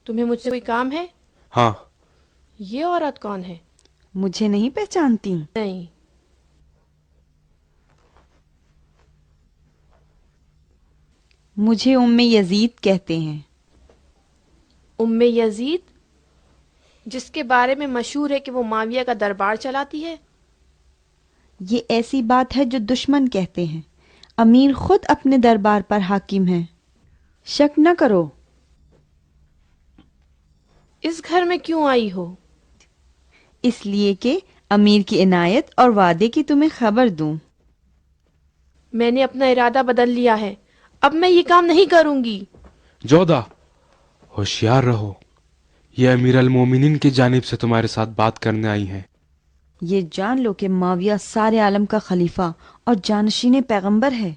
تمہیں مجھ سے کوئی کام ہے؟ ہاں. یہ عورت کون ہے؟ مجھے نہیں پہچانتی؟ نہیں. مجھے ام یزید کہتے ہیں۔ ام یزید، جس کے بارے میں مشہور ہے کہ وہ معاویہ کا دربار چلاتی ہے؟ یہ ایسی بات ہے جو دشمن کہتے ہیں، امیر خود اپنے دربار پر حاکم ہے، شک نہ کرو۔ اس گھر میں کیوں آئی ہو؟ اس لیے کہ امیر کی عنایت اور وعدے کی تمہیں خبر دوں۔ میں نے اپنا ارادہ بدل لیا ہے، اب میں یہ کام نہیں کروں گی۔ جودہ، ہوشیار رہو، یہ امیر المومنین کی جانب سے تمہارے ساتھ بات کرنے آئی ہیں۔ یہ جان لو کہ معاویہ سارے عالم کا خلیفہ اور جانشین پیغمبر ہے۔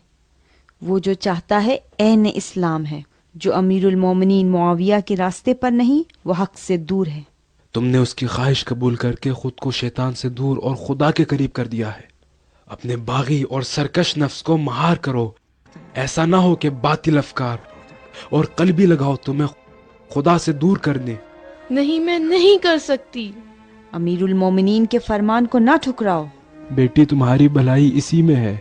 وہ جو چاہتا ہے عین اسلام ہے، جو امیر المومنین معاویہ کے راستے پر نہیں، وہ حق سے دور ہے۔ تم نے اس کی خواہش قبول کر کے خود کو شیطان سے دور اور خدا کے قریب کر دیا ہے۔ اپنے باغی اور سرکش نفس کو مہار کرو، ایسا نہ ہو کہ باطل افکار اور قلبی لگاؤ تمہیں خدا سے دور کر دیں۔ نہیں، میں نہیں کر سکتی۔ امیر المومنین کے فرمان کو نہ ٹھکراؤ۔ بیٹی، تمہاری بھلائی اسی میں ہے۔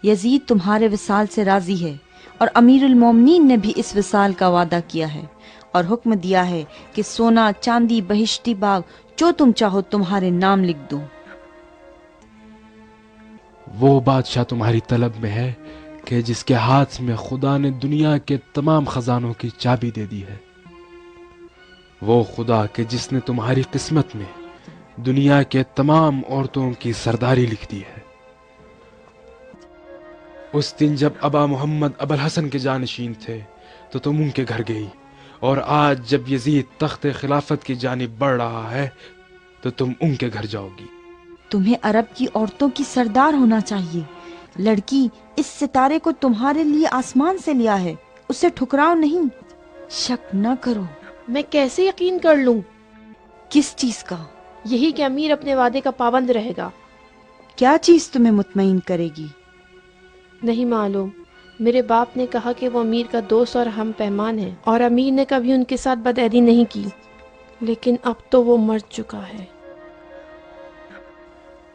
یزید تمہارے وصال سے راضی ہے، اور امیر المومنین نے بھی اس وصال کا وعدہ کیا ہے اور حکم دیا ہے کہ سونا، چاندی، بہشتی باغ جو تم چاہو تمہارے نام لکھ دوں۔ وہ بادشاہ تمہاری طلب میں ہے کہ جس کے ہاتھ میں خدا نے دنیا کے تمام خزانوں کی چابی دے دی ہے، وہ خدا کہ جس نے تمہاری قسمت میں دنیا کے تمام عورتوں کی سرداری لکھ دی ہے۔ اس دن جب ابا محمد ابو الحسن کے جانشین تھے تو تم ان کے گھر گئی، اور آج جب یزید تخت خلافت کی جانب بڑھ رہا ہے تو تم ان کے گھر جاؤ گی۔ تمہیں عرب کی عورتوں کی سردار ہونا چاہیے۔ لڑکی، اس ستارے کو تمہارے لیے آسمان سے لیا ہے، اسے ٹھکراؤ نہیں۔ شک نہ کرو۔ میں کیسے یقین کر لوں؟ کس چیز کا؟ یہی کہ امیر اپنے وعدے کا پابند رہے گا۔ کیا چیز تمہیں مطمئن کرے گی؟ نہیں معلوم، میرے باپ نے کہا کہ وہ امیر کا دوست اور ہم پیمان ہے، اور امیر نے کبھی ان کے ساتھ بدعہدی نہیں کی، لیکن اب تو وہ مر چکا ہے۔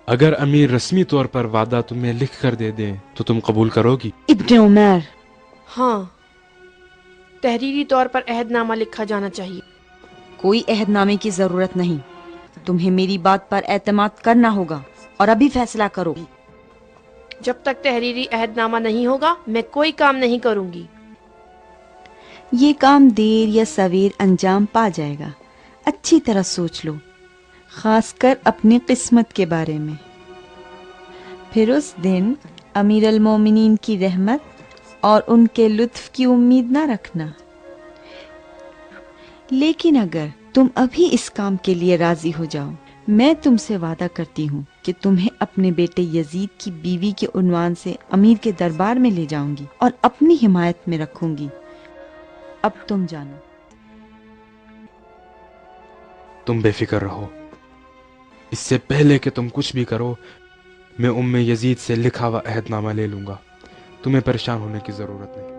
اگر امیر رسمی طور پر وعدہ تمہیں لکھ کر دے دیں تو تم قبول کرو گی؟ ابن عمر، ہاں، تحریری طور پر عہد نامہ لکھا جانا چاہیے۔ کوئی عہد نامے کی ضرورت نہیں، تمہیں میری بات پر اعتماد کرنا ہوگا، اور ابھی فیصلہ کرو۔ جب تک تحریری عہد نامہ نہیں ہوگا میں کوئی کام نہیں کروں گی۔ یہ کام دیر یا سویر انجام پا جائے گا، اچھی طرح سوچ لو، خاص کر اپنی قسمت کے بارے میں۔ پھر اس دن امیر المومنین کی رحمت اور ان کے لطف کی امید نہ رکھنا۔ لیکن اگر تم ابھی اس کام کے لیے راضی ہو جاؤ، میں تم سے وعدہ کرتی ہوں کہ تمہیں اپنے بیٹے یزید کی بیوی کے عنوان سے امیر کے دربار میں لے جاؤں گی اور اپنی حمایت میں رکھوں گی۔ اب تم جانو۔ تم بے فکر رہو، اس سے پہلے کہ تم کچھ بھی کرو میں ام یزید سے لکھا ہوا عہد نامہ لے لوں گا، تمہیں پریشان ہونے کی ضرورت نہیں۔